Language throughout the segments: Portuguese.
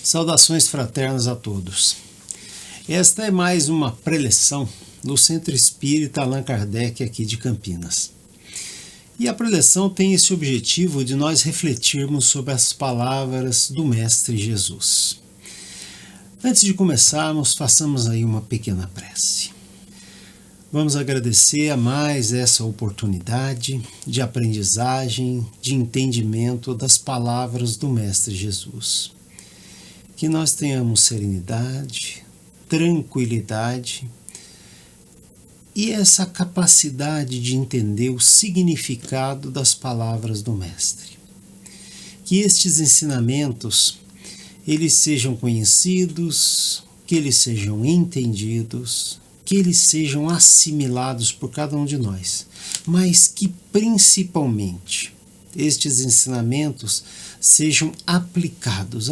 Saudações fraternas a todos. Esta é mais uma preleção do Centro Espírita Allan Kardec aqui de Campinas. E a preleção tem esse objetivo de nós refletirmos sobre as palavras do Mestre Jesus. Antes de começarmos, façamos aí uma pequena prece. Vamos agradecer a mais essa oportunidade de aprendizagem, de entendimento das palavras do Mestre Jesus. Que nós tenhamos serenidade, tranquilidade e essa capacidade de entender o significado das palavras do Mestre. Que estes ensinamentos, eles sejam conhecidos, que eles sejam entendidos, que eles sejam assimilados por cada um de nós, mas que principalmente estes ensinamentos sejam aplicados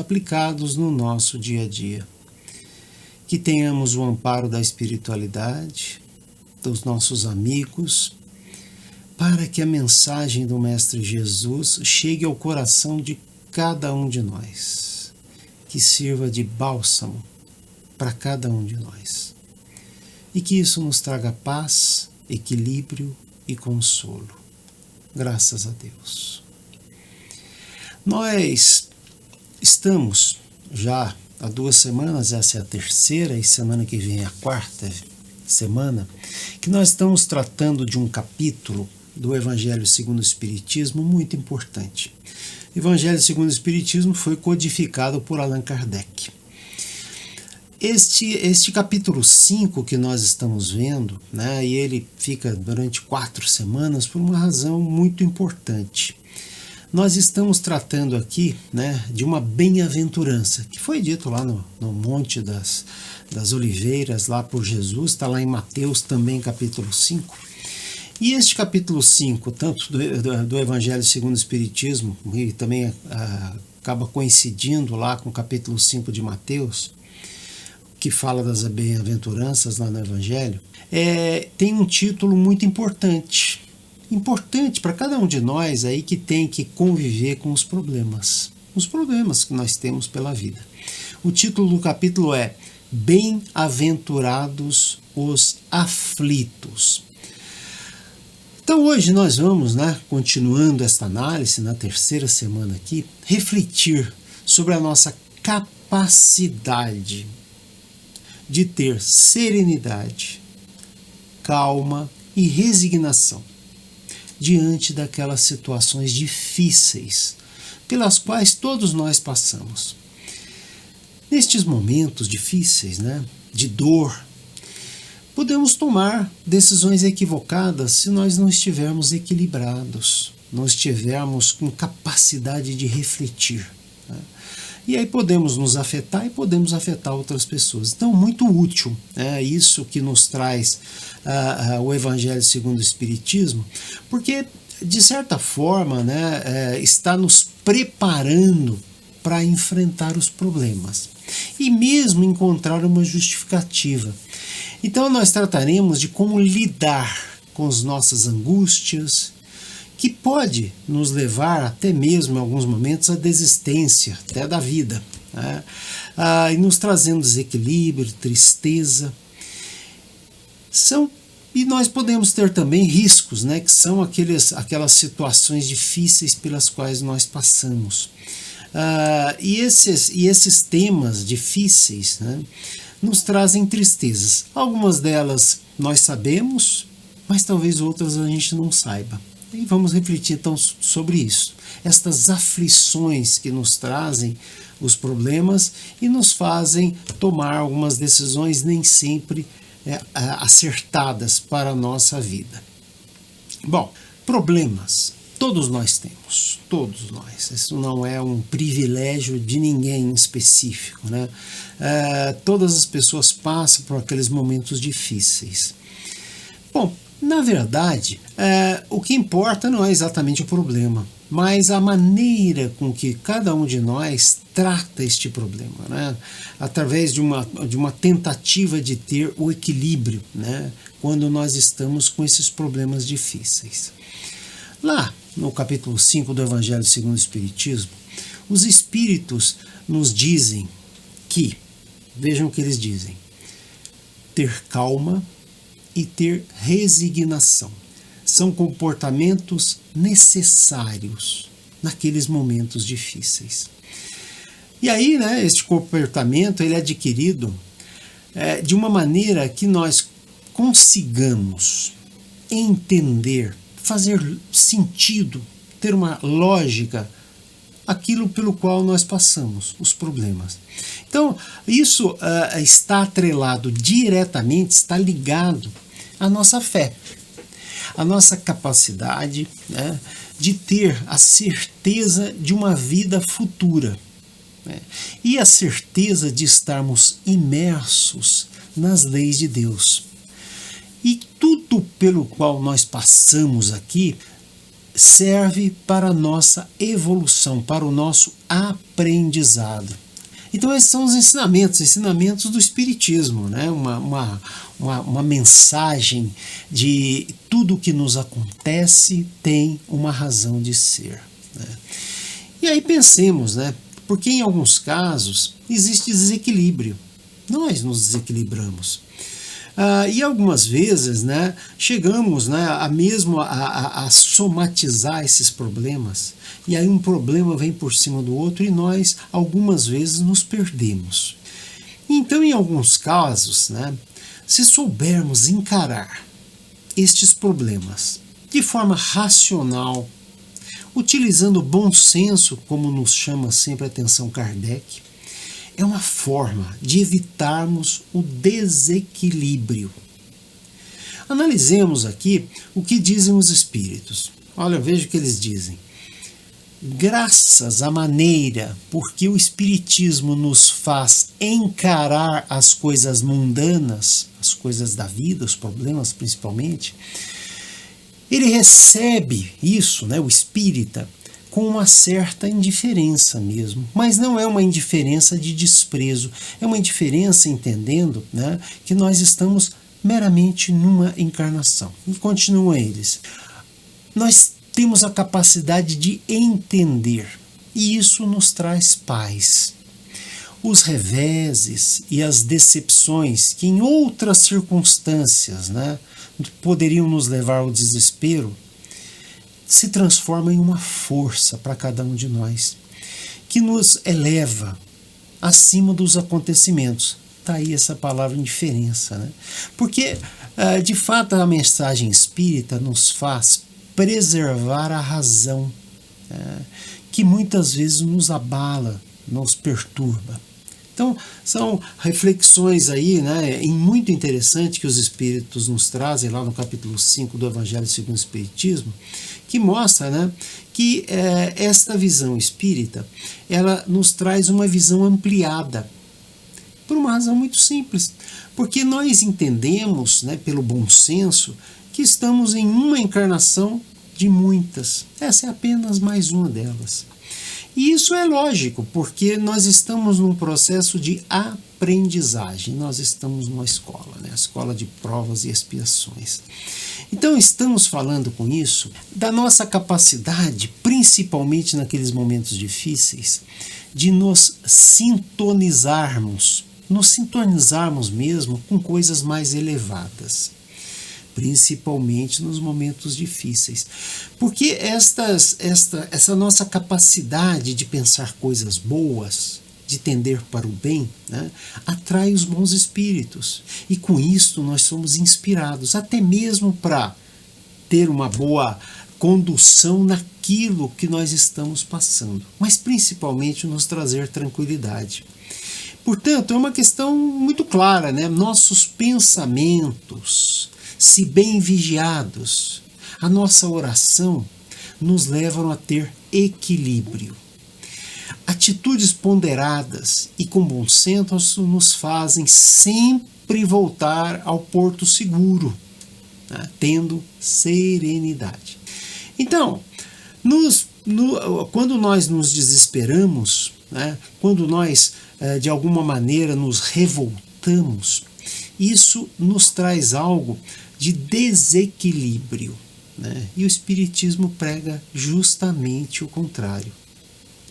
no nosso dia a dia. Que tenhamos o amparo da espiritualidade, dos nossos amigos, para que a mensagem do Mestre Jesus chegue ao coração de cada um de nós, que sirva de bálsamo para cada um de nós. E que isso nos traga paz, equilíbrio e consolo. Graças a Deus. Nós estamos já há 2 semanas, essa é a terceira, e semana que vem é a 4ª semana, que nós estamos tratando de um capítulo do Evangelho segundo o Espiritismo muito importante. O Evangelho segundo o Espiritismo foi codificado por Allan Kardec. Este capítulo 5 que nós estamos vendo, né, e ele fica durante 4 semanas por uma razão muito importante. Nós estamos tratando aqui, né, de uma bem-aventurança, que foi dito lá no Monte das Oliveiras, lá por Jesus, está lá em Mateus também, capítulo 5. E este capítulo 5, tanto do Evangelho segundo o Espiritismo, e também acaba coincidindo lá com o capítulo 5 de Mateus, que fala das bem-aventuranças lá no Evangelho, tem um título muito importante para cada um de nós aí que tem que conviver com os problemas que nós temos pela vida. O título do capítulo é Bem-aventurados os aflitos. Então hoje nós vamos, continuando esta análise, na 3ª semana aqui, refletir sobre a nossa capacidade de ter serenidade, calma e resignação diante daquelas situações difíceis pelas quais todos nós passamos. Nestes momentos difíceis, de dor, podemos tomar decisões equivocadas se nós não estivermos equilibrados, não estivermos com capacidade de refletir. E aí podemos nos afetar e podemos afetar outras pessoas. Então, muito útil, isso que nos traz o Evangelho segundo o Espiritismo, porque, de certa forma, está nos preparando para enfrentar os problemas e mesmo encontrar uma justificativa. Então, nós trataremos de como lidar com as nossas angústias, que pode nos levar até mesmo em alguns momentos à desistência até da vida, e nos trazendo desequilíbrio, tristeza. E nós podemos ter também riscos, que são aquelas situações difíceis pelas quais nós passamos. E esses temas difíceis, nos trazem tristezas. Algumas delas nós sabemos, mas talvez outras a gente não saiba. E vamos refletir então sobre isso. Estas aflições que nos trazem os problemas e nos fazem tomar algumas decisões nem sempre acertadas para a nossa vida. Bom, problemas todos nós temos, todos nós. Isso não é um privilégio de ninguém em específico, todas as pessoas passam por aqueles momentos difíceis. Bom, na verdade, o que importa não é exatamente o problema, mas a maneira com que cada um de nós trata este problema, através de uma tentativa de ter o equilíbrio, quando nós estamos com esses problemas difíceis. Lá no capítulo 5 do Evangelho segundo o Espiritismo, os Espíritos nos dizem aqui, vejam o que eles dizem: ter calma e ter resignação são comportamentos necessários naqueles momentos difíceis. E aí, né, este comportamento ele é adquirido de uma maneira que nós consigamos entender, fazer sentido, ter uma lógica, aquilo pelo qual nós passamos, os problemas. Então, isso está atrelado diretamente, está ligado à nossa fé, à nossa capacidade, né, de ter a certeza de uma vida futura, né, e a certeza de estarmos imersos nas leis de Deus. E tudo pelo qual nós passamos aqui serve para a nossa evolução, para o nosso aprendizado. Então esses são os ensinamentos do Espiritismo, né? Uma mensagem de tudo que nos acontece tem uma razão de ser, né? E aí pensemos, né? Porque em alguns casos existe desequilíbrio, nós nos desequilibramos. E algumas vezes, né, chegamos, né, a somatizar esses problemas, e aí um problema vem por cima do outro e nós algumas vezes nos perdemos. Então, em alguns casos, né, se soubermos encarar estes problemas de forma racional, utilizando o bom senso, como nos chama sempre a atenção Kardec, é uma forma de evitarmos o desequilíbrio. Analisemos aqui o que dizem os espíritos. Olha, veja o que eles dizem. Graças à maneira por que o espiritismo nos faz encarar as coisas mundanas, as coisas da vida, os problemas principalmente, ele recebe isso, né, o espírita, com uma certa indiferença mesmo, mas não é uma indiferença de desprezo, é uma indiferença entendendo, né, que nós estamos meramente numa encarnação. E continuam eles. Nós temos a capacidade de entender, e isso nos traz paz. Os reveses e as decepções que em outras circunstâncias, né, poderiam nos levar ao desespero, se transforma em uma força para cada um de nós, que nos eleva acima dos acontecimentos. Está aí essa palavra indiferença, né? Porque, de fato, a mensagem espírita nos faz preservar a razão, que muitas vezes nos abala, nos perturba. Então, são reflexões aí, né, muito interessantes que os espíritos nos trazem lá no capítulo 5 do Evangelho segundo o Espiritismo, que mostra, né, que esta visão espírita, ela nos traz uma visão ampliada, por uma razão muito simples, porque nós entendemos, né, pelo bom senso, que estamos em uma encarnação de muitas. Essa é apenas mais uma delas. E isso é lógico, porque nós estamos num processo de aprendizagem, nós estamos numa escola, né? A escola de provas e expiações. Então estamos falando com isso da nossa capacidade, principalmente naqueles momentos difíceis, de nos sintonizarmos mesmo com coisas mais elevadas, principalmente nos momentos difíceis. Porque essa nossa capacidade de pensar coisas boas, de tender para o bem, né, atrai os bons espíritos. E com isso nós somos inspirados, até mesmo para ter uma boa condução naquilo que nós estamos passando, mas principalmente nos trazer tranquilidade. Portanto, é uma questão muito clara, né? Nossos pensamentos, se bem vigiados, a nossa oração nos levam a ter equilíbrio. Atitudes ponderadas e com bom senso nos fazem sempre voltar ao porto seguro, né, tendo serenidade. Então, quando nós nos desesperamos, né, quando nós de alguma maneira nos revoltamos, isso nos traz algo de desequilíbrio, né? E o Espiritismo prega justamente o contrário.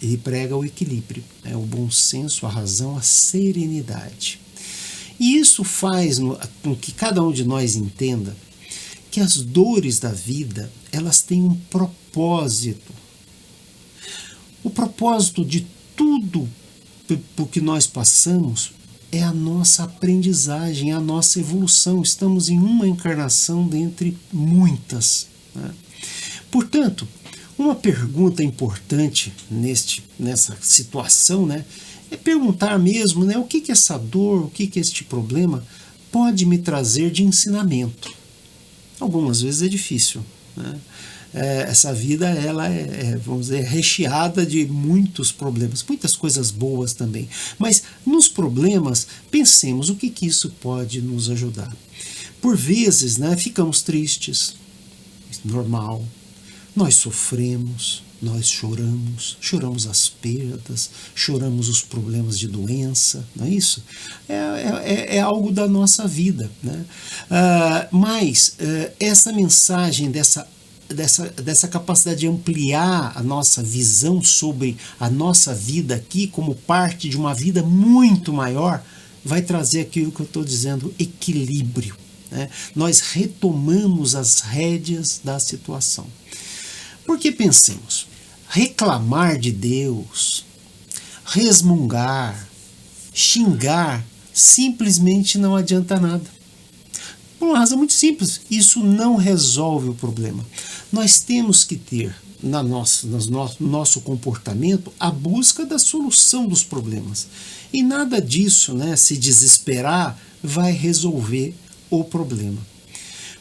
Ele prega o equilíbrio, o bom senso, a razão, a serenidade. E isso faz com que cada um de nós entenda que as dores da vida, elas têm um propósito. O propósito de tudo por que nós passamos é a nossa aprendizagem, a nossa evolução. Estamos em uma encarnação dentre muitas, né? Portanto, uma pergunta importante nessa situação, né, é perguntar mesmo, né, o que essa dor, o que este problema pode me trazer de ensinamento. Algumas vezes é difícil, né? Essa vida, ela vamos dizer, recheada de muitos problemas, muitas coisas boas também. Mas nos problemas, pensemos o que isso pode nos ajudar. Por vezes, né, ficamos tristes, normal. Nós sofremos, nós choramos as perdas, choramos os problemas de doença, não é isso? É algo da nossa vida, né? Mas essa mensagem dessa capacidade de ampliar a nossa visão sobre a nossa vida aqui como parte de uma vida muito maior, vai trazer aquilo que eu estou dizendo, equilíbrio, né? Nós retomamos as rédeas da situação. Porque pensemos, reclamar de Deus, resmungar, xingar, simplesmente não adianta nada. Por uma razão muito simples, isso não resolve o problema. Nós temos que ter no nosso comportamento a busca da solução dos problemas. E nada disso, né, se desesperar, vai resolver o problema.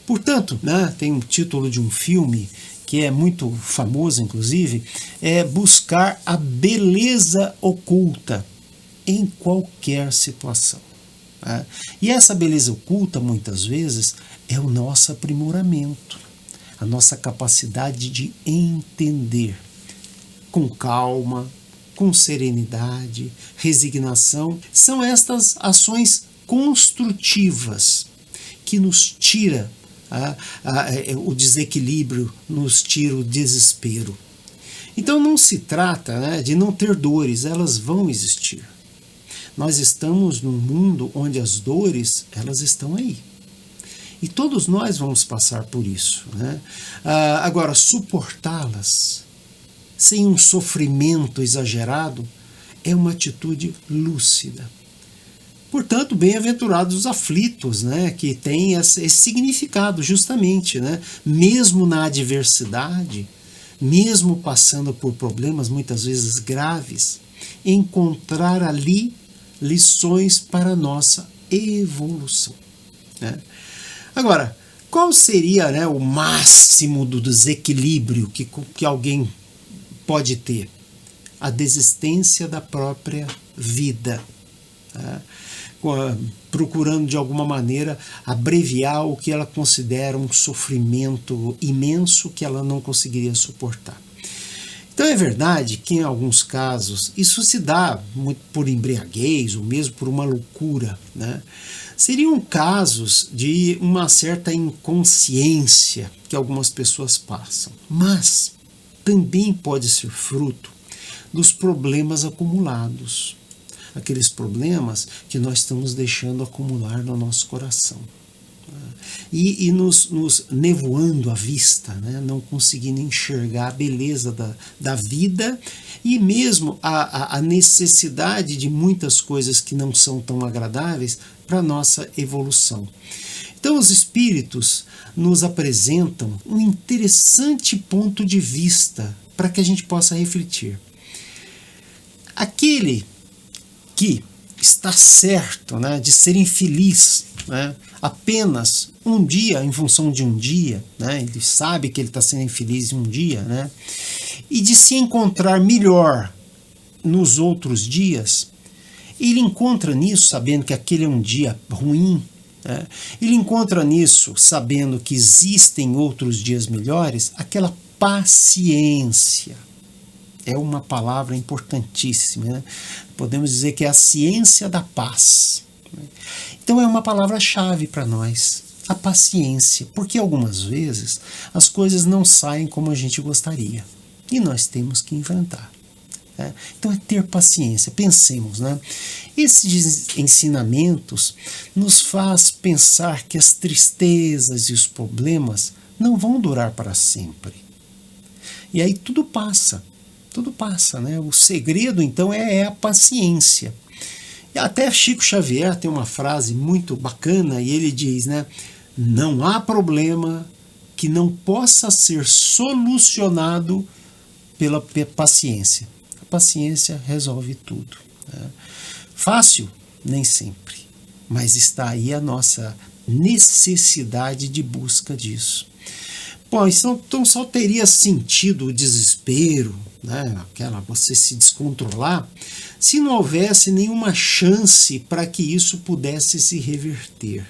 Portanto, né, tem um título de um filme que é muito famoso, inclusive, é buscar a beleza oculta em qualquer situação. Né? E essa beleza oculta, muitas vezes, é o nosso aprimoramento, a nossa capacidade de entender com calma, com serenidade, resignação. São estas ações construtivas que nos tira o desequilíbrio, nos tira o desespero. Então não se trata, né, de não ter dores, elas vão existir. Nós estamos num mundo onde as dores, elas estão aí. E todos nós vamos passar por isso, né? Agora, suportá-las sem um sofrimento exagerado é uma atitude lúcida. Portanto, bem-aventurados os aflitos, né, que têm esse significado justamente, né, mesmo na adversidade, mesmo passando por problemas muitas vezes graves, encontrar ali lições para a nossa evolução, né? Agora, qual seria, né, o máximo do desequilíbrio que alguém pode ter? A desistência da própria vida, né? Procurando de alguma maneira abreviar o que ela considera um sofrimento imenso que ela não conseguiria suportar. Então é verdade que em alguns casos isso se dá muito por embriaguez ou mesmo por uma loucura, né? Seriam casos de uma certa inconsciência que algumas pessoas passam, mas também pode ser fruto dos problemas acumulados. Aqueles problemas que nós estamos deixando acumular no nosso coração. E nos nevoando a vista, né? Não conseguindo enxergar a beleza da vida e mesmo a necessidade de muitas coisas que não são tão agradáveis para a nossa evolução. Então os espíritos nos apresentam um interessante ponto de vista para que a gente possa refletir. Aquele que está certo, né, de ser infeliz, né, apenas um dia, em função de um dia, né, ele sabe que ele está sendo infeliz em um dia, né, e de se encontrar melhor nos outros dias, ele encontra nisso, sabendo que aquele é um dia ruim, né, ele encontra nisso, sabendo que existem outros dias melhores, aquela paciência. É uma palavra importantíssima, né? Podemos dizer que é a ciência da paz. Então é uma palavra-chave para nós, a paciência, porque algumas vezes as coisas não saem como a gente gostaria e nós temos que enfrentar. Então é ter paciência. Pensemos, né? Esses ensinamentos nos faz pensar que as tristezas e os problemas não vão durar para sempre. E aí tudo passa, né? O segredo então é a paciência. E até Chico Xavier tem uma frase muito bacana e ele diz, né? Não há problema que não possa ser solucionado pela paciência. A paciência resolve tudo. Né? Fácil? Nem sempre. Mas está aí a nossa necessidade de busca disso. Bom, então só teria sentido o desespero, né? Você se descontrolar, se não houvesse nenhuma chance para que isso pudesse se reverter.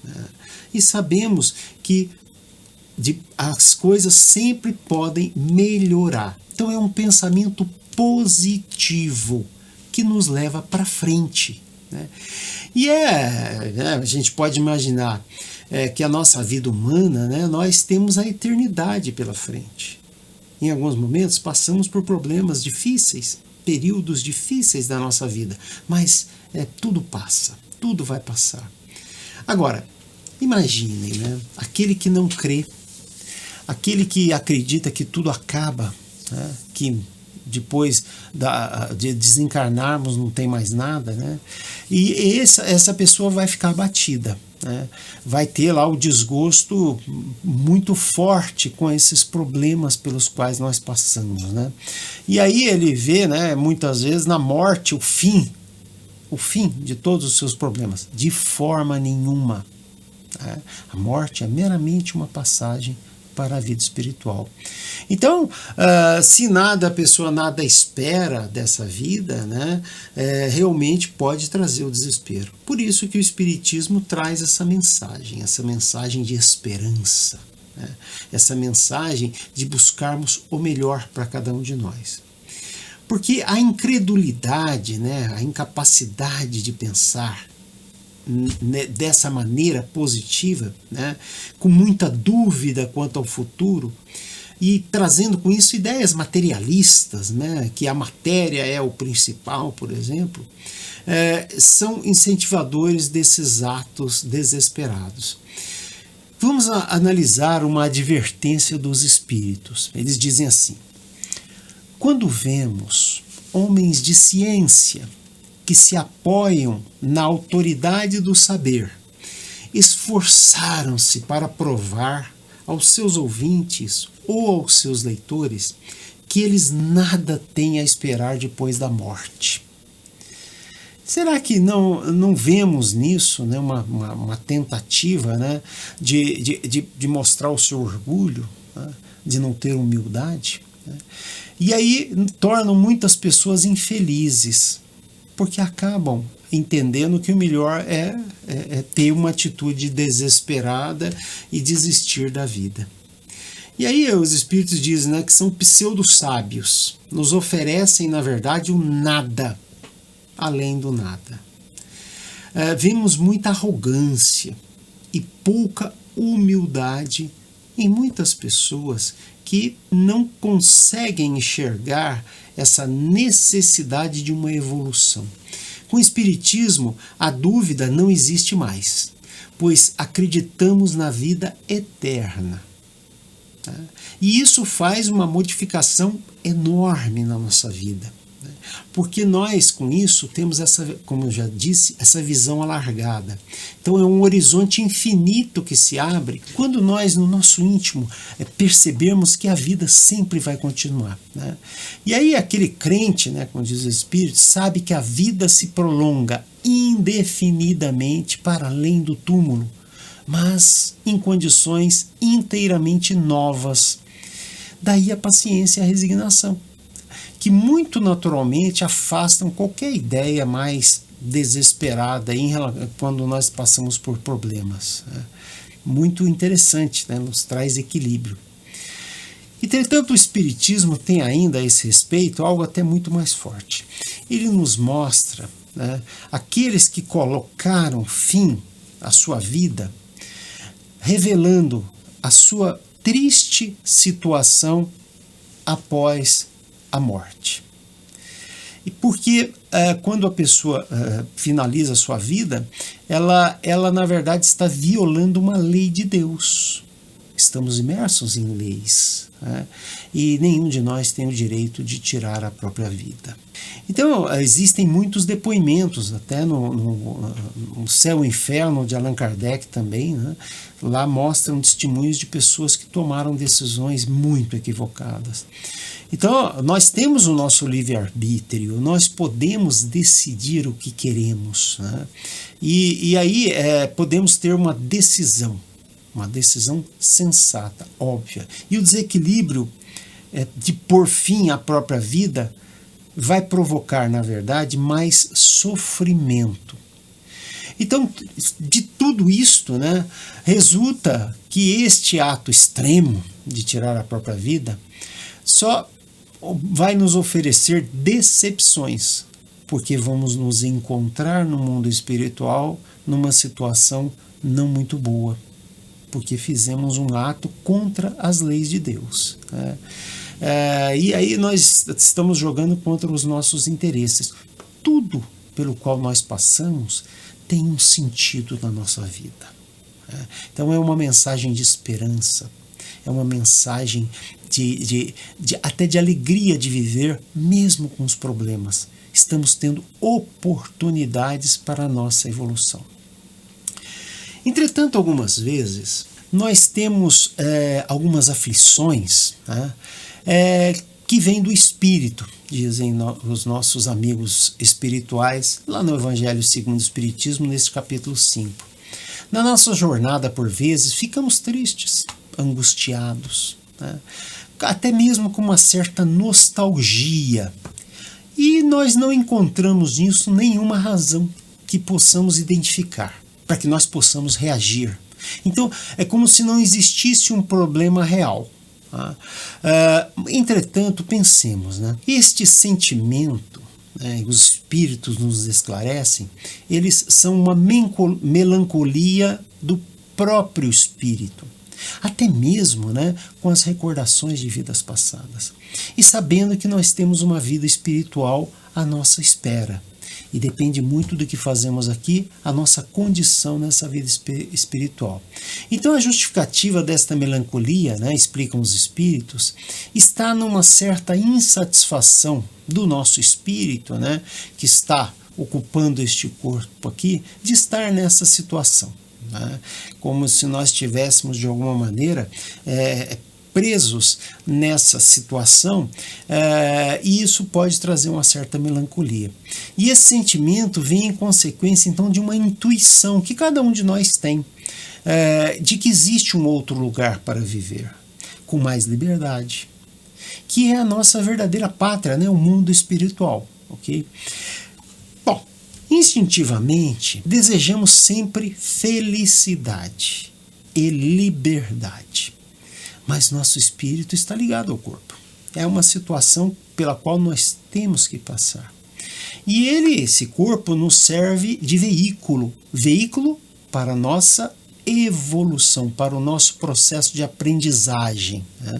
Né? E sabemos que as coisas sempre podem melhorar. Então é um pensamento positivo que nos leva para frente. Né? E a gente pode imaginar que a nossa vida humana, né, nós temos a eternidade pela frente. Em alguns momentos passamos por problemas difíceis, períodos difíceis da nossa vida, mas tudo passa, tudo vai passar. Agora, imaginem, né, aquele que não crê, aquele que acredita que tudo acaba, né, que depois de desencarnarmos não tem mais nada, né? E essa pessoa vai ficar abatida, né? Vai ter lá o desgosto muito forte com esses problemas pelos quais nós passamos, né? E aí ele vê, né, muitas vezes na morte o fim de todos os seus problemas. De forma nenhuma. Né? A morte é meramente uma passagem para a vida espiritual. Então, se a pessoa nada espera dessa vida, né, realmente pode trazer o desespero. Por isso que o Espiritismo traz essa mensagem de esperança, né, essa mensagem de buscarmos o melhor para cada um de nós. Porque a incredulidade, né, a incapacidade de pensar dessa maneira positiva, né, com muita dúvida quanto ao futuro e trazendo com isso ideias materialistas, né, que a matéria é o principal, por exemplo, são incentivadores desses atos desesperados. Vamos analisar uma advertência dos espíritos. Eles dizem assim: quando vemos homens de ciência que se apoiam na autoridade do saber, esforçaram-se para provar aos seus ouvintes ou aos seus leitores que eles nada têm a esperar depois da morte. Será que não vemos nisso, né, uma tentativa, né, de mostrar o seu orgulho, né, de não ter humildade? Né? E aí tornam muitas pessoas infelizes, porque acabam entendendo que o melhor é ter uma atitude desesperada e desistir da vida. E aí os espíritos dizem, né, que são pseudo-sábios, nos oferecem, na verdade, o nada, além do nada. Vemos muita arrogância e pouca humildade em muitas pessoas que não conseguem enxergar essa necessidade de uma evolução. Com o Espiritismo, a dúvida não existe mais, pois acreditamos na vida eterna. Tá? E isso faz uma modificação enorme na nossa vida. Né? Porque nós, com isso, temos como eu já disse, essa visão alargada. Então é um horizonte infinito que se abre quando nós, no nosso íntimo, percebermos que a vida sempre vai continuar. Né? E aí aquele crente, né, como diz o Espírito, sabe que a vida se prolonga indefinidamente para além do túmulo, mas em condições inteiramente novas. Daí a paciência e a resignação, que muito naturalmente afastam qualquer ideia mais desesperada quando nós passamos por problemas. Muito interessante, né? Nos traz equilíbrio. Entretanto, o Espiritismo tem ainda a esse respeito algo até muito mais forte. Ele nos mostra, né, aqueles que colocaram fim à sua vida, revelando a sua triste situação após a morte. E porque quando a pessoa finaliza a sua vida, ela na verdade está violando uma lei de Deus. Estamos imersos em leis, né? E nenhum de nós tem o direito de tirar a própria vida. Então, existem muitos depoimentos, até no Céu e Inferno de Allan Kardec também, né? Lá mostram testemunhos de pessoas que tomaram decisões muito equivocadas. Então, nós temos o nosso livre-arbítrio, nós podemos decidir o que queremos, né? E aí podemos ter uma decisão sensata, óbvia. E o desequilíbrio de pôr fim à própria vida vai provocar, na verdade, mais sofrimento. Então, de tudo isto, né, resulta que este ato extremo de tirar a própria vida só vai nos oferecer decepções, porque vamos nos encontrar no mundo espiritual numa situação não muito boa, porque fizemos um ato contra as leis de Deus, né? E aí nós estamos jogando contra os nossos interesses. Tudo pelo qual nós passamos tem um sentido na nossa vida, né? Então é uma mensagem de esperança, é uma mensagem até de alegria de viver, mesmo com os problemas. Estamos tendo oportunidades para a nossa evolução. Entretanto, algumas vezes, nós temos algumas aflições, né, que vêm do espírito, dizem os nossos amigos espirituais, lá no Evangelho segundo o Espiritismo, nesse capítulo 5. Na nossa jornada, por vezes, ficamos tristes, angustiados, né, até mesmo com uma certa nostalgia. E nós não encontramos nisso nenhuma razão que possamos identificar, para que nós possamos reagir. Então, é como se não existisse um problema real. Tá? Entretanto, pensemos, né? Este sentimento, né, os espíritos nos esclarecem, eles são uma melancolia do próprio espírito, até mesmo, né, com as recordações de vidas passadas. E sabendo que nós temos uma vida espiritual à nossa espera. E depende muito do que fazemos aqui, a nossa condição nessa vida espiritual. Então a justificativa desta melancolia, né, explicam os espíritos, está numa certa insatisfação do nosso espírito, né, que está ocupando este corpo aqui, de estar nessa situação, né, como se nós estivéssemos de alguma maneira presos nessa situação, e isso pode trazer uma certa melancolia. E esse sentimento vem em consequência, então, de uma intuição que cada um de nós tem, de que existe um outro lugar para viver, com mais liberdade, que é a nossa verdadeira pátria, né? O mundo espiritual, ok? Bom, instintivamente, desejamos sempre felicidade e liberdade. Mas nosso espírito está ligado ao corpo. É uma situação pela qual nós temos que passar. E esse corpo, nos serve de veículo para a nossa evolução, para o nosso processo de aprendizagem, né?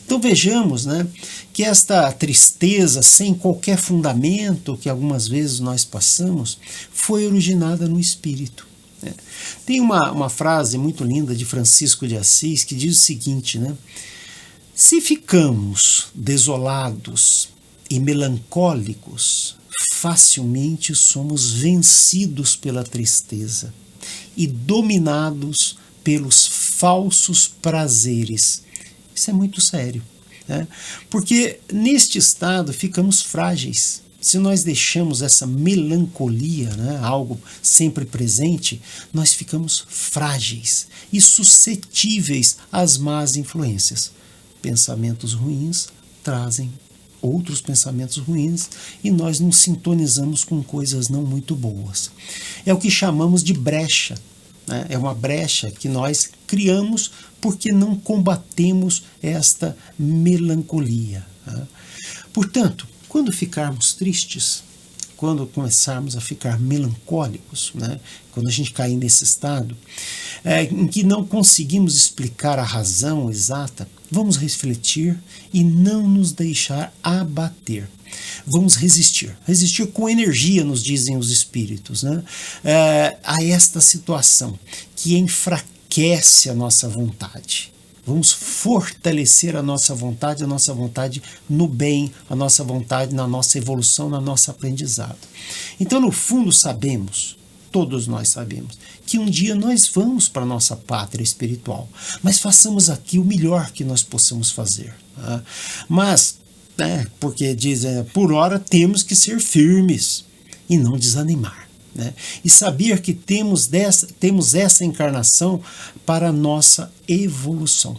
Então vejamos, né, que esta tristeza sem qualquer fundamento que algumas vezes nós passamos, foi originada no espírito. Tem uma frase muito linda de Francisco de Assis que diz o seguinte, né? Se ficamos desolados e melancólicos, facilmente somos vencidos pela tristeza e dominados pelos falsos prazeres. Isso é muito sério, né? Porque neste estado ficamos frágeis. Se nós deixamos essa melancolia, né, algo sempre presente, nós ficamos frágeis e suscetíveis às más influências. Pensamentos ruins trazem outros pensamentos ruins e nós nos sintonizamos com coisas não muito boas. É o que chamamos de brecha, né? É uma brecha que nós criamos porque não combatemos esta melancolia, né? Portanto, quando ficarmos tristes, quando começarmos a ficar melancólicos, né, quando a gente cair nesse estado, em que não conseguimos explicar a razão exata, vamos refletir e não nos deixar abater. Vamos resistir. Resistir com energia, nos dizem os espíritos, né? A esta situação que enfraquece a nossa vontade. Vamos fortalecer a nossa vontade no bem, a nossa vontade na nossa evolução, na nossa aprendizado. Então, no fundo, sabemos, todos nós sabemos, que um dia nós vamos para a nossa pátria espiritual, mas façamos aqui o melhor que nós possamos fazer. Tá? Mas, porque dizem, por hora temos que ser firmes e não desanimar. Né? E saber que temos essa encarnação para a nossa evolução.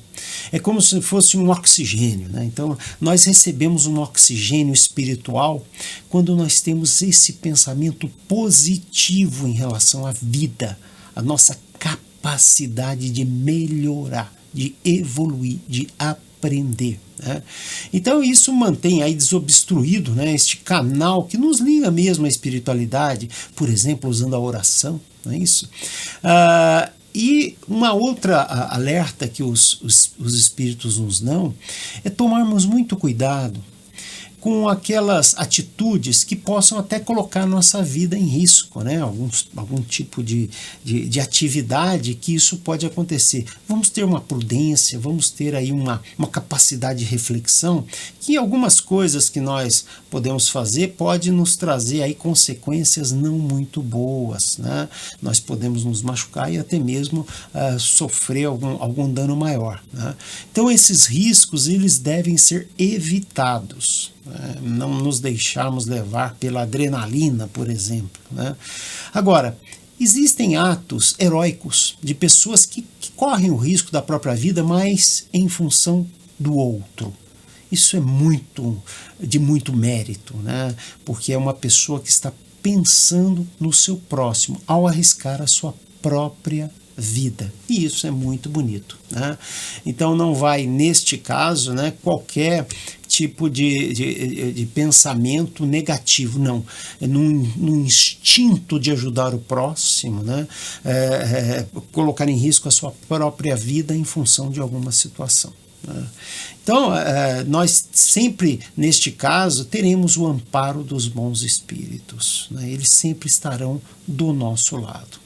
É como se fosse um oxigênio. Né? Então, nós recebemos um oxigênio espiritual quando nós temos esse pensamento positivo em relação à vida, a nossa capacidade de melhorar, de evoluir, de aprender. Né? Então isso mantém aí desobstruído, né, este canal que nos liga mesmo à espiritualidade, por exemplo, usando a oração, não é isso? E uma outra alerta que os espíritos nos dão é tomarmos muito cuidado com aquelas atitudes que possam até colocar nossa vida em risco, né? Algum tipo de atividade que isso pode acontecer. Vamos ter uma prudência, vamos ter aí uma capacidade de reflexão, que algumas coisas que nós podemos fazer pode nos trazer aí consequências não muito boas, né? Nós podemos nos machucar e até mesmo sofrer algum dano maior, né? Então esses riscos eles devem ser evitados. Não nos deixarmos levar pela adrenalina, por exemplo. Né? Agora, existem atos heróicos de pessoas que correm o risco da própria vida, mas em função do outro. Isso é de muito mérito, né? Porque é uma pessoa que está pensando no seu próximo ao arriscar a sua própria vida. E isso é muito bonito. Né? Então não vai, neste caso, né, qualquer tipo de pensamento negativo, não. É num instinto de ajudar o próximo, né, colocar em risco a sua própria vida em função de alguma situação. Né? Então, nós sempre, neste caso, teremos o amparo dos bons espíritos. Né? Eles sempre estarão do nosso lado.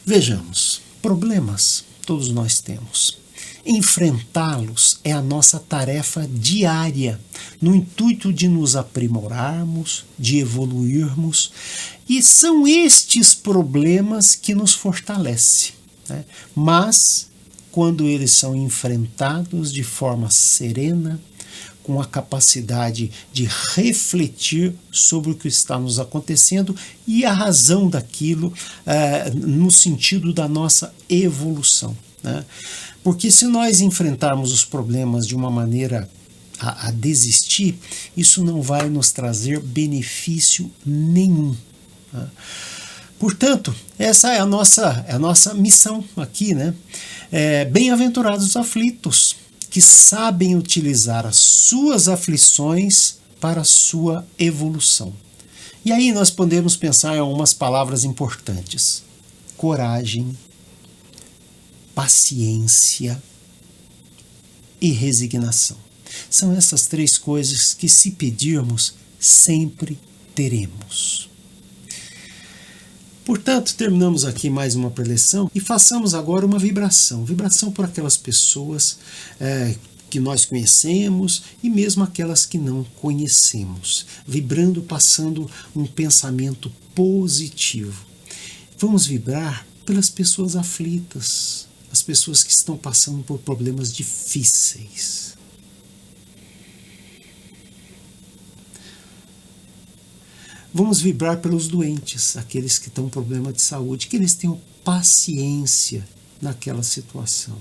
Vejamos, problemas todos nós temos. Enfrentá-los é a nossa tarefa diária, no intuito de nos aprimorarmos, de evoluirmos, e são estes problemas que nos fortalecem. Né? Mas, quando eles são enfrentados de forma serena, com a capacidade de refletir sobre o que está nos acontecendo e a razão daquilo no sentido da nossa evolução. Né? Porque se nós enfrentarmos os problemas de uma maneira a desistir, isso não vai nos trazer benefício nenhum. Né? Portanto, essa é a nossa missão aqui, né? Bem-aventurados os aflitos, que sabem utilizar as suas aflições para a sua evolução. E aí nós podemos pensar em algumas palavras importantes: coragem, paciência e resignação. São essas três coisas que, se pedirmos, sempre teremos. Portanto, terminamos aqui mais uma preleção e façamos agora uma vibração. Vibração por aquelas pessoas que nós conhecemos e mesmo aquelas que não conhecemos. Vibrando, passando um pensamento positivo. Vamos vibrar pelas pessoas aflitas, as pessoas que estão passando por problemas difíceis. Vamos vibrar pelos doentes, aqueles que estão com problema de saúde, que eles tenham paciência naquela situação.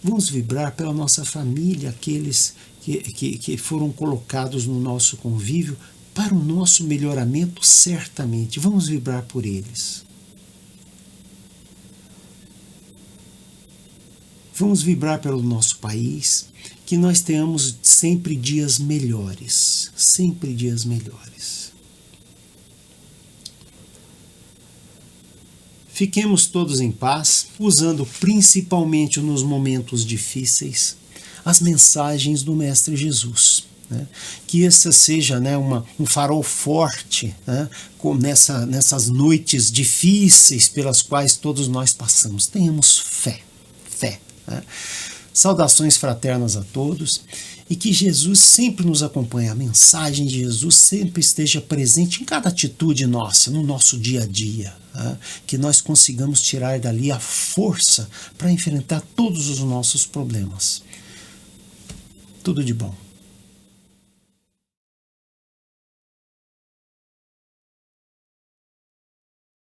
Vamos vibrar pela nossa família, aqueles que foram colocados no nosso convívio para o nosso melhoramento, certamente. Vamos vibrar por eles. Vamos vibrar pelo nosso país, que nós tenhamos sempre dias melhores, sempre dias melhores. Fiquemos todos em paz, usando principalmente nos momentos difíceis as mensagens do Mestre Jesus. Né? Que essa seja, né, um farol forte, né, nessas noites difíceis pelas quais todos nós passamos. Tenhamos fé. Né? Saudações fraternas a todos e que Jesus sempre nos acompanhe, a mensagem de Jesus sempre esteja presente em cada atitude nossa, no nosso dia a dia, né? Que nós consigamos tirar dali a força para enfrentar todos os nossos problemas. Tudo de bom.